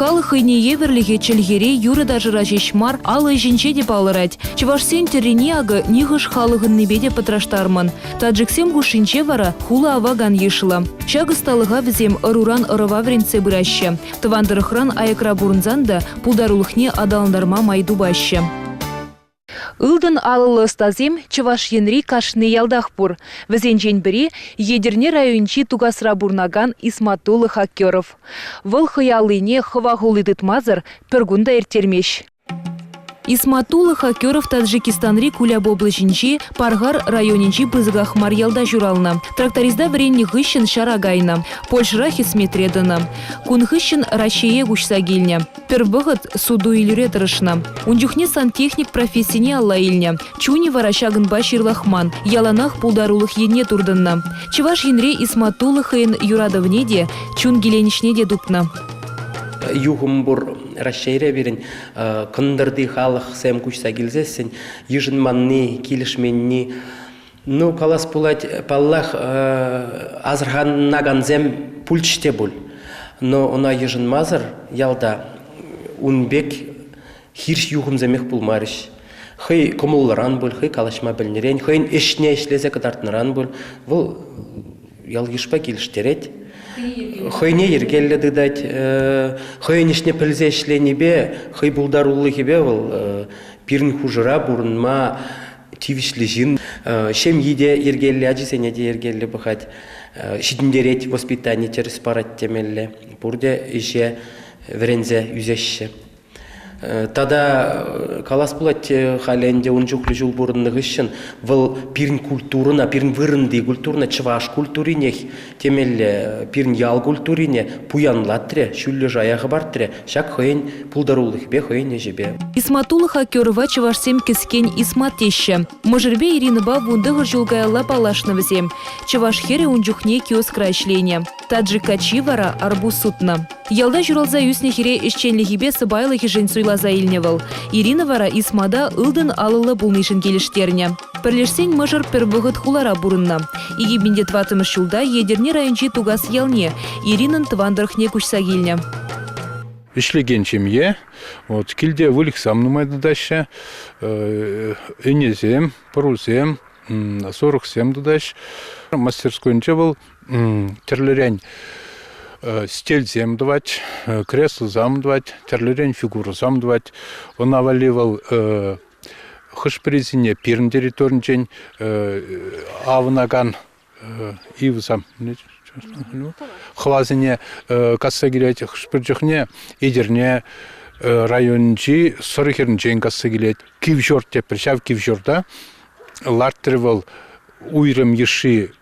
Халық үйне еверліге чілгере юры дажыра жешмар алы жінче деп алырать. Чывашсен террене ағы нихыш халығын небеде пытраштармын. Таджиксем гушинче вара хула аваган ешыла. Шагысталыға візем ыруран ырыва вренце бұраща. Тывандырықран аякра бұрынзанда пулдарулықне адалындарма майду баща. Илдын алылы стазем чываш енри кашны ялдахпур. Візенчен бірі едерне райончи тугасра бурнаган Исматулы Хакеров. Выл хыялыне хывағулы дытмазыр піргунда ертермеш. Исматулы Хакеров Таджикистанри куля боблыжинчи Паргар районинчи пызгах марьялда журална. Тракторизда вренни гыщен шарагайна. Польшра хисметредана. Кун гыщен Россия гушсагильня. Первыгыт суду илюре тырышна. Ундюхне сантехник профессине алла илня. Чуни варащагын баширлахман. Яланах пулдарулых едне турдынна. Чываш енре Исматулы хыйын юрадовнеде, чун геленичнеде дупна. Югумбур расширя берен кындырды халық сәм күшса келзесін, ежін манны, келішменні. Ну, калас пулать паллах азырғаннаган зәм пульчте бұл. Но она ежін мазыр ялда унбек хирш югум зәмек пулмарыш. Хый комулларан бұл, хый калашма білнерен, хыйын ішне ішлезе кыдартныран бұл. Бұл ял ешпа келіштерет. Хыйне ергелле дыдать, хыйнешне пілзешлені бе, хый булдарулы хебе был, пирн хужыра бурынма тивишлі жин. Шем еде ергелле, аджисене де ергелле бұхать, шидіндерет воспитание терес парат темелле, бұрде ише верензе юзеші. Тада калас булать халенде унчуклы жул бурынны гыщын выл пирн культурына, пирн вырынды культурына, чываш культуринех, темелле пирн ял культурине пуянлаттыре, шүллі жаяғы бартыре, шак хыйын пулдарулых бе, хыйын ежебе. Исматулы Хакерова чывашсем кескен Исмат теща. Можырбе Иринова вундығыр жулгайла палашнывызем. Чываш хере унчухне киоск райшлене. Таджика чивара арбуз сутна. Ялда журалза юсне хере ишченлихибе сыбайлыхи женсуйла заилневал. Ирина вара Исмада ылдын алылы булнышын келіштерне. Пірлешсен мыжыр пірбығыт хулара бурынна. Иги бінде тватымыш шулда едерне райончи тугас ялне. Иринын твандырхне күшса келне. Ишлеген чемье, вот килде вылих сам нумайды даща, энезем, парузем, 47 дудащ. Мастерскойнче был терлерянь. Стель зем давать, кресло зам давать, терлерень фигуру зам давать. Он наваливал хышпрезине пирн территорнчень, авнаган ивзам. Хвазине кассагилет хышпрежихне, идерне райончи сорихернчень кассагилет. Кивжор те причав кивжорда, лартревал уйрым еши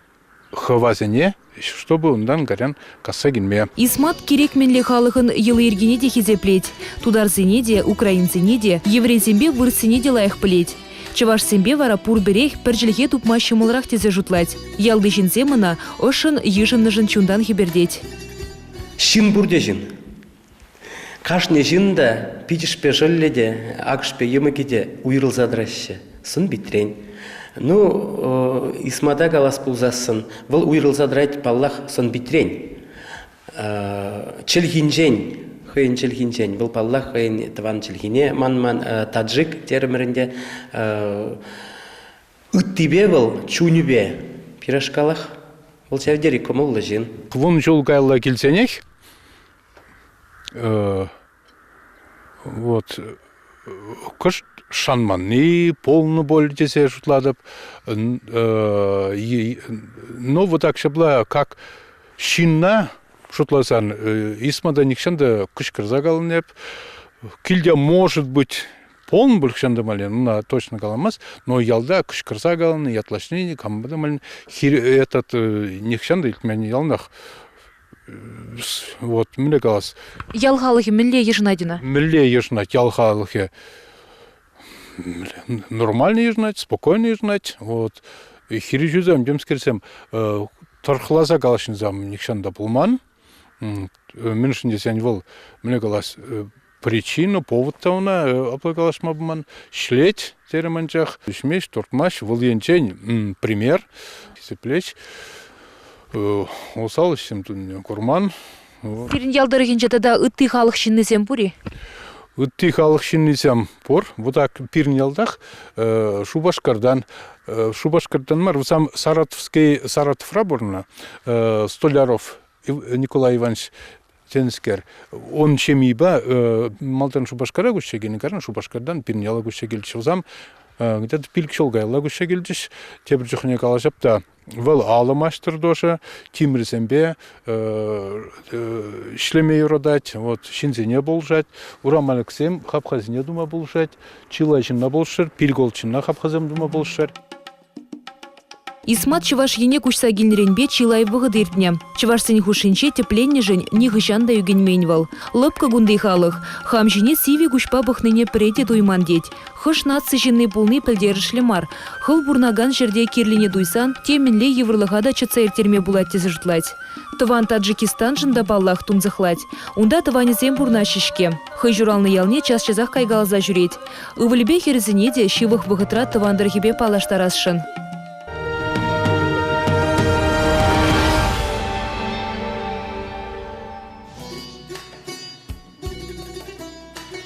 хвазине, чтобы ондан гарян кассагинме. Исмат керекменле халығын елы ергене де хезеплет. Тударзене де, украинзене де, еврензембе вырсене де лайық білет. Чывашсембе вара пурберех піржілге тупма шымылрақ тезе жұтлать. Ялды жінземына ошын ежынныжын чундан хебердет. Шин бурде жин. Кашне жинда пичішпе жөлледе, ақшпе емекеде уйрыл задраще. Сын битрен. Ну, Исмада галас пулзасын, выл уйрыл задрать паллах сон битрень. Челхинжень, хыйын челхинжень, выл паллах хыйын тван челхине, ман таджик термерінде ыттибе выл чунюбе пирашкалах, выл сәвдері комыллы жин. Вон жол гайла келсенех, вот, кыш шанманны, полный боль десе жутладып. Но вот так шабла, как шинна шутласан, Исмада никшанда кышкырза галынеп, килде может быть полный боль кшанда мален, на точно галамас, но ялда кышкырза галыны, ятлашнени, камбада мален, этот никшанда илтмени ялнах. Вот, миле галас. Ялхалығы миле ежнадина? Миле ежнад, ялхалығы. Нормально ежнать, спокойно ежнать. Вот. Хирижузам, демскерсем, торхлаза галашинзам никшанда пулман. Меньшин десянь вол, мне галас причину, повод-то она, аплагалаш мабман, шлеть тереманчах, шмеш, тортмаш, вольенчень, пример, сеплеч. Усал всем тут курман, Пирин ялдырыгин жатада ытты халық шиннесем пури. Ытты халық шиннесем пор. Вот так пирин ялдах Шубашкардан мар сам Саратов раборна Столяров Николай Иванович Тенскер. Он чемиба Малтан Шубашкара гущегени карна Шубашкардан пирин яла гущегел чылзам где-то пилк шолгайла гущегелдиш тебір жүхіне калашап та вал аламаштыр доша тимрисембе шлеме юрадать вот шинзене болжать урамалексем хапхазине дума болжать чилайчинна болшыр пилголчинна хапхазем дума болшыр. Исмат чываш ене кучса генеренбе чилай вғыдыртне. Чываш сен хушинче тепленне жын нихышанда югенмейнвал. Лыпка гунды халық. Хам жіне сиви гушпа бұхныне преде дуйман дет. Хыш нацсы жынны пулны пілдерішлі мар. Хыл бурнаган жерде керлине дуйсан, теменле еврлығада чыца ертерме булат тезі жытлать. Тыван Таджикистан жында баллах тунзықлать. Унда тыванезем бурна шишке. Хый журалны ялне час чазақ кайгалза жүреть. Ывылбе херзіне де шивых вғытра тывандырхебе палаштарасшын.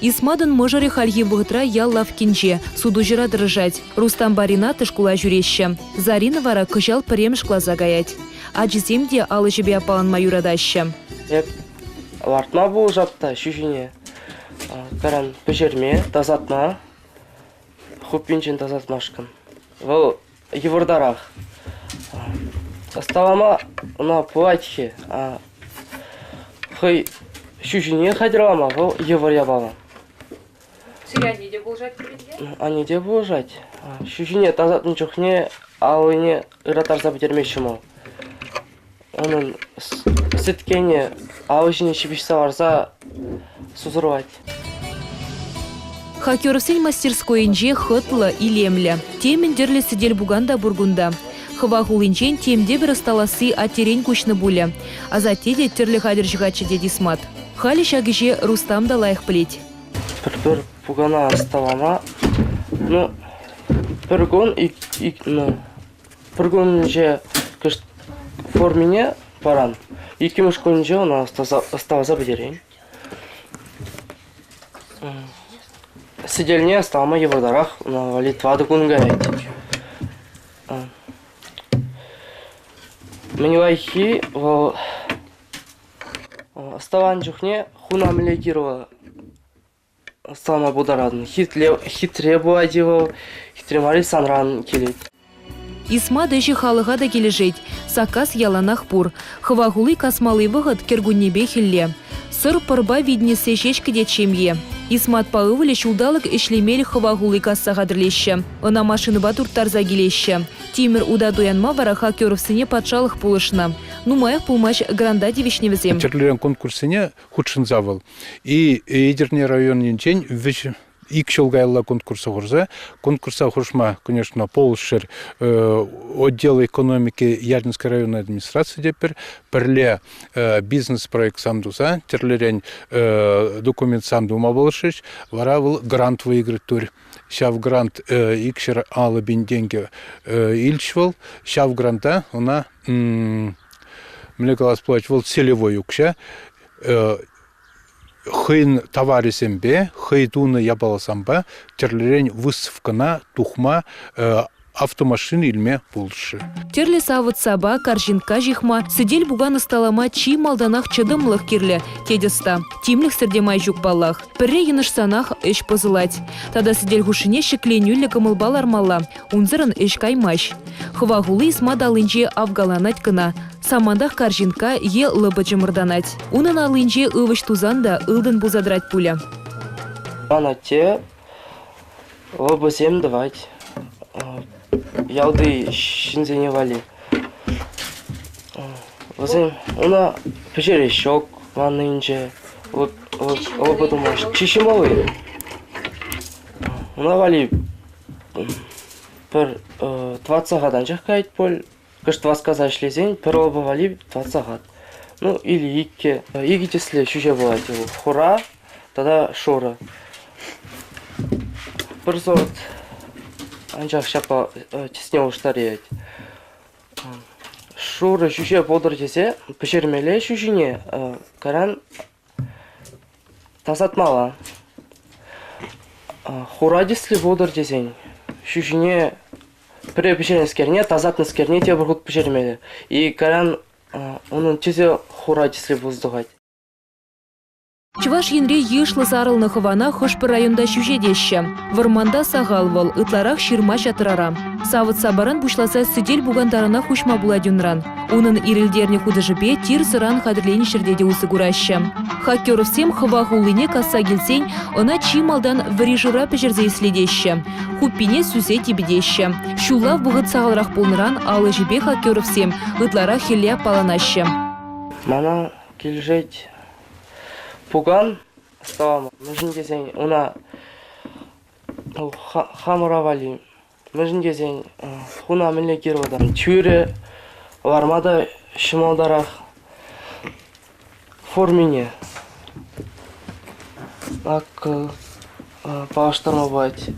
Исмадан можаре хальи вғытра яллав кинче, суду жира дрыжать. Рустам Барина тышкула жүреща. Зарина вара кыжал премшкла загаять. Аджиземде алы жебе апалан маюрадаща. Лартма бұл жапта шүшіне. Каран пөжерме, тазатма. Хуппинчен тазатмашкан. Бұл евырдарақ. Асталама на платье. Хый шүшіне хадырлама, бұл евыр ябалам. Сиряне де болжать передге? Они де болжать. Шүшіне тазатын чухне, алыне ыратарса бітермеші мол. Onun sütkeni ağışını şibişse varsa сузырвать. Хакерсен мастерской инже хытла и лемля. Темен дерлі сидель буганда бургунда. Хыва хулинчен темде бір сталасы атерен кучны буля. А затеде терлі хадыр жігачы дед Исмат. Хали шагиже Рустам да лайық плеть. Бір бугана сталама. Ну, бір гон же формине паран. Iki мышконже она осталась бедерень. Сидельне сталма его дарах на Литва докунгает. Мне лайхи в оставанчухне хунам легировала. Сталма бударадн. Хитре буадивал, хитремари санран келет. Исма дэші халыға да кележет. Сакас яланах пур. Хывағулы касмалы вғыт кергуннебе хилле. Сыр пырба виднесе шешкіде чемье. Исмат паывылы шулдалық ішлемел хывағулы кассаға дірлеші. Она машины батурттарза келеші. Тимир уда дуянма вара хакеровсыне патшалық пулышына. Нумаях пулмаш гранда девишневізем. Черлерен конкурсыне худшын завыл. И едерне районен чень икшылгайла конкурса хурза. Конкурса хуршма, конечно, полшир отдел экономики Ярдинской районной администрации депер, перле бизнес-проект самдуза, терлерен документ самдума болшиш, варавыл грант выиграть тур. Шав грант икшир алабин деньги ильчвал, шав гранта, она млекалас плачвал целевой укша, хын товарисембе, хыйтуны ябаласамба, терлерен высывкана тухма автомашины илме булшы. Терле савыт саба, каржинка жихма, сидель буганы сталама чи малданах чыдымлық керле, тедеста. Тимлік сірдемай жүк баллах. Пірре еныш санах эш позылать. Тада сидель хушыне шекленюлі кымылбал армалла. Унзырын эш каймаш. Хывағулы Исма далынче авгаланать кына. Самандах каржинка е лыбычы мырданать. Унын алынче ывыш тузанда ылдын бузадрать пуля. Ана те лыбызем давать. Ялды шинзене вали. Она печерещок ваннынче. Подумаешь, чищемовый. Она вали пер 20 гадан жахкает поль. Кыш 20 каза шлезень, пер оба вали 20 гад. Ну или икке. Игитесле шуше бывает его. Хура, тогда шора. Персот. Анчах шапа теснел штареять. шуры шуше подыр десе, пішірмелі шушіне каран тазатмала. Хура деслі подыр десен, шушіне пірі пішірінскеріне, тазатныскеріне те бір құт пішірмелі. И каран оның тезе хура деслі боздығать. Чуваш енре ешлы сарылны хывана хышпы районда шүжедеші. Варманда сағалвал, ытларах ширма чатырара. Савыт сабаран бушласа сыдель бугандарына хушма буладюнран. Унын ирілдерне худыжыбе тир сыран қадірлені шырдеде усы күрашшы. Хакеров сем хыва хулыне касса келсен, она чималдан варижыра пешерзе иследеші. Хуппине сүзе тебедеші. Шулав бұғыт сағалрақ болныран алы жібе хакеров сем, ытлара хеле паланашшы. Мана келжет пуган ставам. Мүжін десен, она хамыравали. Мүжін десен, хуна мілі кервадан. Тюре вармада шымалдарақ формине. Ак пағыштарма бать.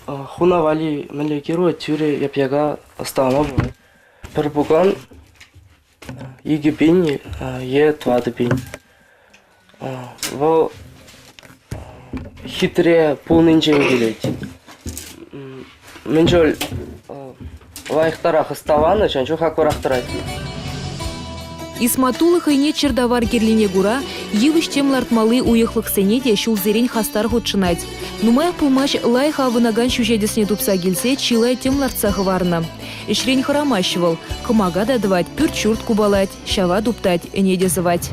Хуна вали мілі керва тюре япяга ставама бать. Бір пуган егі бен е туады бен. Бұл хитре полнынчен келет. Мен жол лайықтарақ ұставаны, жәнчу хақырақтырайды. Исматулы хайне чердавар керлине гура, евыш темлартмалы уехлық сенеде шул зерень хастар худшынать. Нумаях пулмаш лайх авынаган шужедесіне тупса келсе, чилай темлартса хыварна. Ишрень харамашывал, кымага дадывать, пюрчурт кубалать, шава дуптать, энеде зывать.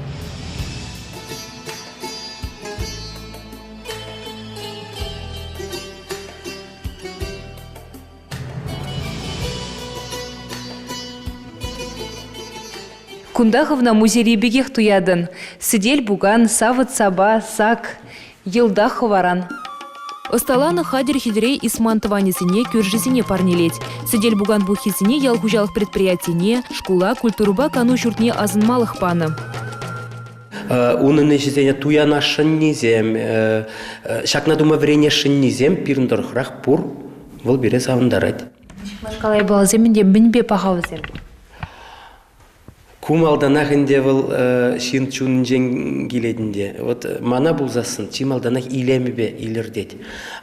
Кундаховна музей бегех туядын. Сидель буган, савыт саба, сак, елда хваран. Осталаны хадер хидрей исмантыванесіне көржесіне парнелеть. Сидель буган бухисіне ялгужалық предприятине, шкула, культуруба кану журтне азынмалық паны. Унын ежезене туяна шыннезем, шакна дума врене шыннезем, пирндырхрақ пур, вол бере савындарать. Машкалай был земінде мінбе пағауызем. Кумалданах инде был шин чунжен келедінде. Вот мана булзасын, чималданах илемебе илердет.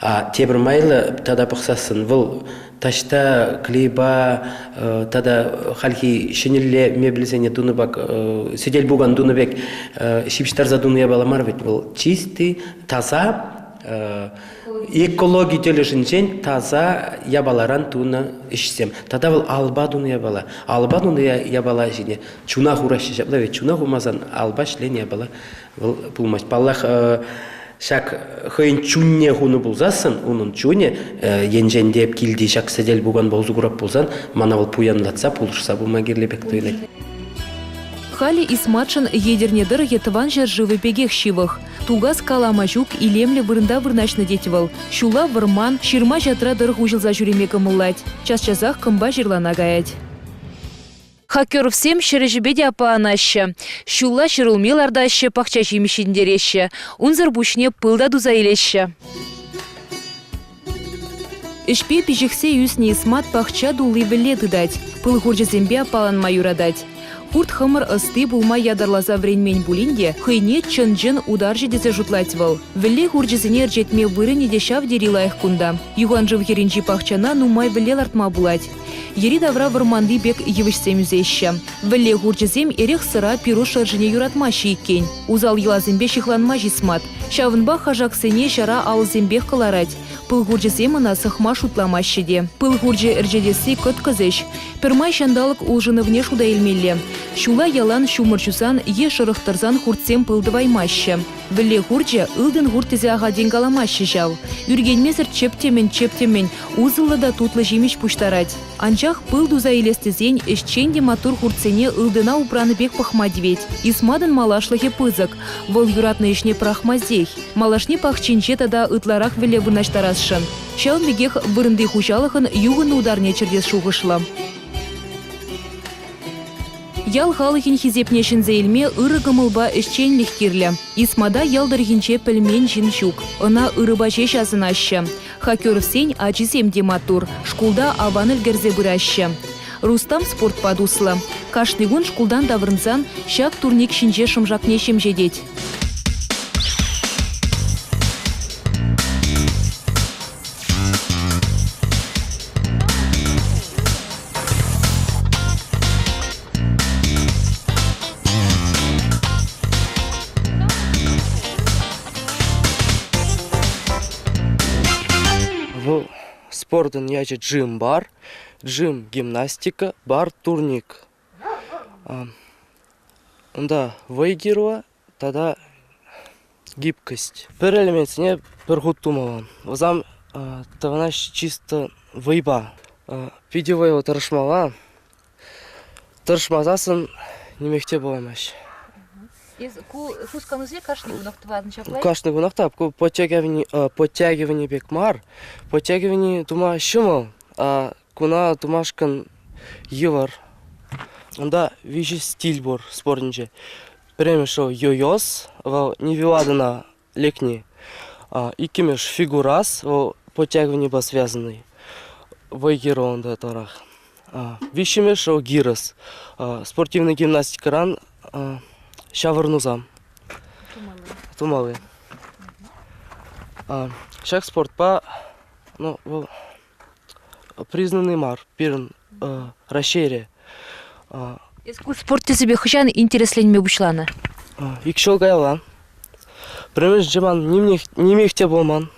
А тебір майлы тада пықсасын, выл ташта клейба, тада халхи шинелле мебелзене дуныбак, сидель буган дуныбек, шипштарза дуная баламар ведь был чистый, таза, экология телешинчен таза ябаларан туна ишсем. Тада был алба дуны ябала. Алба дуны ябала жине. Чуна хураши жабла ведь чуна хумазан алба шлен ябала. Пулмаш. Паллах шак хойн чунне хуну булзасын, унун чуне енжен деп килди шак седел буган баузугурап булзан, мана был пуянлатса пулышса булма герлебек тойлай. Хали исматшын едернедір етыван жер живы бегех шивых. Тугас каламажук илемле вырында вырначны детивал. Шула вырман, ширма жатра дырых ужылза жүреме кымыллать. Час-часах кымба жирлана гаять. Хакеров сем шережебеде апаанаща. Шула шырылмелардаща пахча жемешіндереща. Унзыр бушне пылда дуза елеща. Ишпе пижихсе юсне исмат пахча дулы віле дыдать. Пыл хуржезембе апаланма юрадать. Хурт хымыр ысты булма ядарлаза вренмен булинде, хыйне чын-жын удар жедезе жутлатьвал. Віле хуржезіне ржетме вырыне дешав дерилайық кунда. Юган жыв еринчи пахчана нумай віле лартма булать. Ери давра вырманды бек евішсем үзеща. Віле хуржезем ерех сыра пиру шаржыне юратма шейкен. Узал елазембе шихланма жисмат. Шавынба хажаксене жара алзембех каларать. Пыл хуржезем ана сыхма шутлама шеде. Пыл хурже эржедесі көт кызеш. Пермай шандалык улжыны внеш уда елмелле. Шула ялан шумырчусан е шырықтырзан хуртсем пылдываймаще. Віле хурче ылдын хуртезе ағаден каламаще жау. Үргенмезір чептемен, узылы да тутлы жемеш пуштарать. Анчах пыл дуза елестезен эшченде матур хуртсене ылдына упраны бек пахмадвет. Исмадын малашлыхе пызык. Выл юратны ишне прахмаздех. Малашне пахченче тада ытларах віле вырнаштарасшын. Шал бегех вырынды хучалыхын югын ударне чердес шуғышла. Ял халыхин хизепнешін зейлме ыры гымылба ішчен лихкирлі. Исмада ялдырхинче пілмен жиншук. Она ырыба жешасын ашшы. Хакеров сень ачизем дематур. Шкулда аваныл герзе бұрашшы. Рустам спорт падуслы. Кашнигун шкулдан даврынсан шак турник шинже шымжакне шемжедет. В спортын яжет джим бар, джим гимнастика, бар турник. Да, выигрыва, тогда гибкость. Бір элементіне бір хут тумалан. Озам тағына чисто вайба. Видео тырышмала. Тырышмазасын немекте боламаш. Хусканызле кашни гунақтывадын чаплай? Кашны гунақтап, подтягивание бек мар. Подтягивание тума шумал, а куна тумашкан евар. Да, вижу стиль бор спорниче. Прямо шо йойос, невиладана лекни. Икимеш фигурас, подтягивание ба связанный. Вайгерон да тарах. Вишимеш шо гирос. Спортивная гимнастика ран. Шавырнузам. Тумалы. Шах спортпа, ну, признанный мар, пирн, расшире. Спортте себе хышан интересленме бушланы. Икшол гайлан. Премеш джеман немехте болман.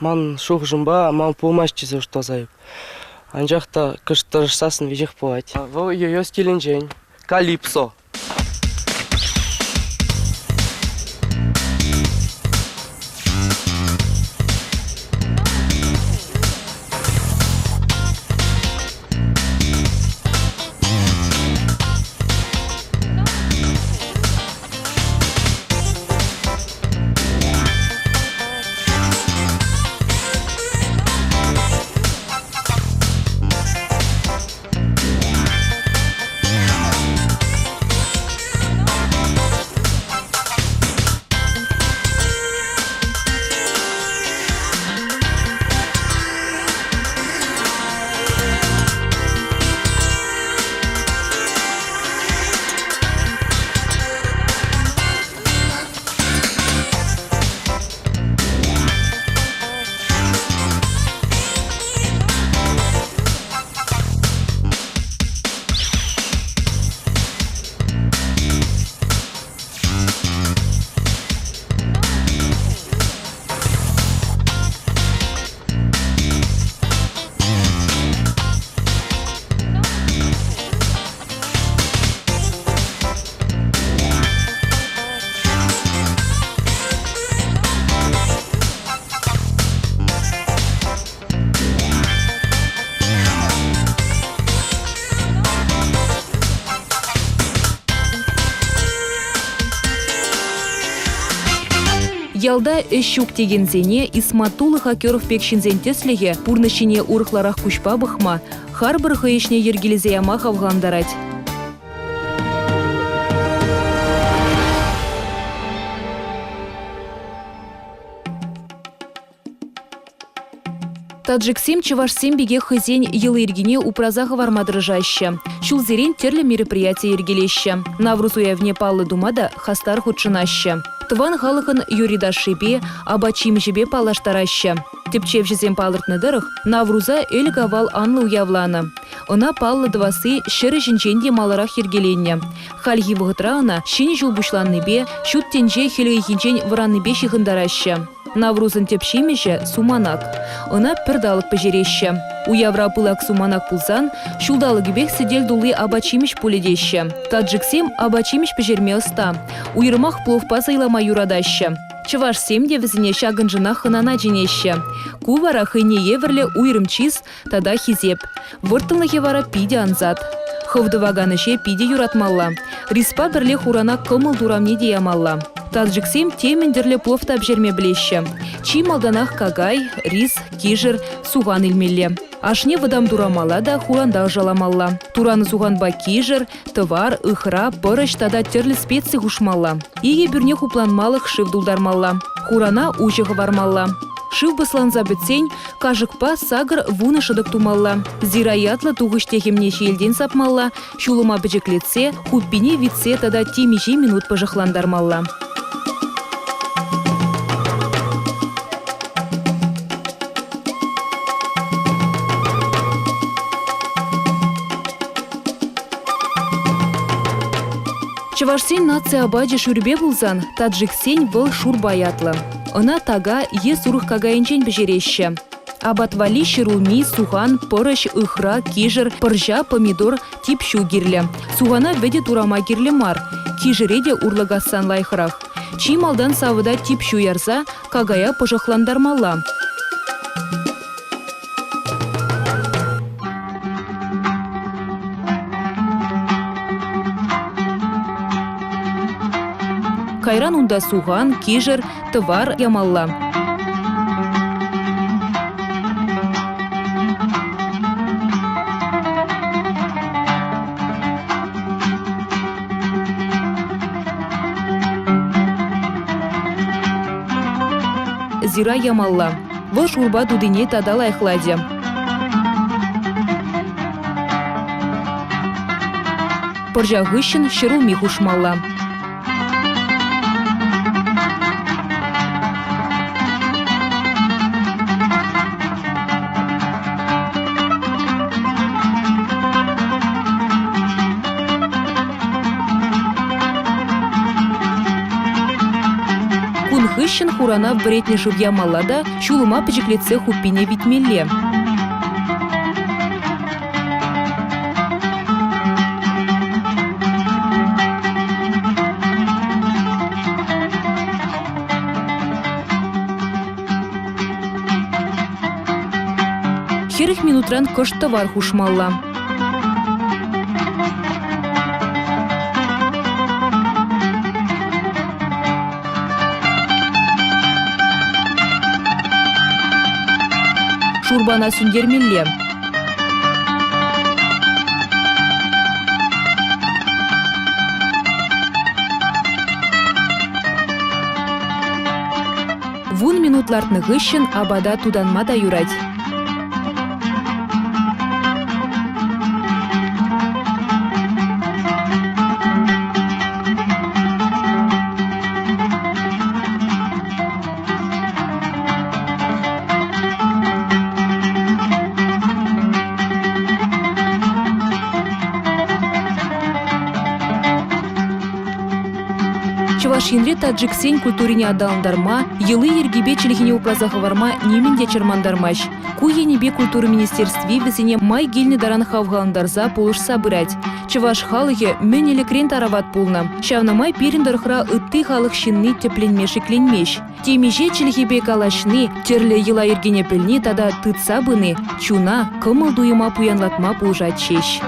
Ман шух жымба, ман пулмашчизе что зайып. Анжақта кыштырышсасын вежек болады. Бұл йо стилінжен. Калипсо. Ялда эшук тегензене Исматулы хакеров пекшинзен теслеге пурнышине урхларах кушпа бахма, харбыр хаешне ергелезе ямаха вгандарать. Таджиксем чевашсем беге хызень елы иргине упразаха вармадрыжаща. Чулзерен терле мероприятие ергелеща. Навруз уявне паллы думада хастар худшынаща. Тван халыхын юрида шибе, абачим жебе палаштараща. Тепчев жезем палыртны дырых, Навруза эль гавал анлы уявланы. Она паллы двасы шыры жинченде маларах ергеленне. Хальги вғытрауна шин жул бушланны бе, шут тенже хелі хинчен вранны бе шихындараща. Наврузын тепшимеше суманак. Она пердалык пожереща. У Яврапылак суманак пулсан, шулдалык бех сидель дулы абачимеш поледеща. Таджиксем абачимеш пожерме оста. У Ермах пловпа зайлама юрадаща. Чевашсем девізіне шагынжына хынана женеща. Кувара хыне еверле уйрымчиз, тада хизеп. Выртылы хевара пиде анзат. Хывдываганыше пиде юратмалла. Риспа бірле хурана кымыл дурамне деямалла. Таджиксем темендерле пловта обжерме блеща. Чи малданах кагай, рис, кижер, суган илмелле. Ашне выдам дурамала да хуранда жаламалла. Тураны суганба кижер, товар, ыхра, пырыш тада терлі специи хушмалла. Иге бюрне хупланмалық шив дулдармалла. Хурана ужығы вармалла. Шив басланза бітсен, кажықпа сагыр вуны шыдық тумалла. Зираятла туғыштехемне шелден сапмалла, шулыма біжіклетсе, хуппине витсе тада темеше минут пыжықландармалла. Чавашсен нация абаджи шурбе булзан, таджиксен выл шурбаятлы. Она тага е сурых кагаинчен бежереща. Абатвали шируми, сухан, порыш, ыхра, кижер, пыржа, помидор, тип гирле. Сугана веде турама гирле мар, кижереде урлагасан лайхрах. Чималдан савыда тип ярса, кагая пожахландармалла. Кайран унда суган, кижер, товар ямалла. Зира ямалла. Вăл шурба дудине тадала эхладе. Пыржа гыщен шыруми хушмалла. Хыщен хурана вредне живья малада, чулыма печеклеце хупине витмелле. Херых минутран кыш товар хушмалла. Шурбана сүндермелле. Вун минутларны гыщен абада туданма да юрать. Чувашинре таджиксен культурине адаландарма, йылы ергебе челихине упразахаварма неменде чермандармаш. Куенебе культуры министерстве весене май гильны даран хавгаландарза полыш сабырать. Чуваш халыхе менеле крен тарават пулна. Шавна май перендархра ытты халых шинны тепленмеши кленмеш. Темеже челихебе калашны, терле йыла ергене пельни тада тытса быны, чуна, кымыл дуйыма пуянлатма пулжат чеш.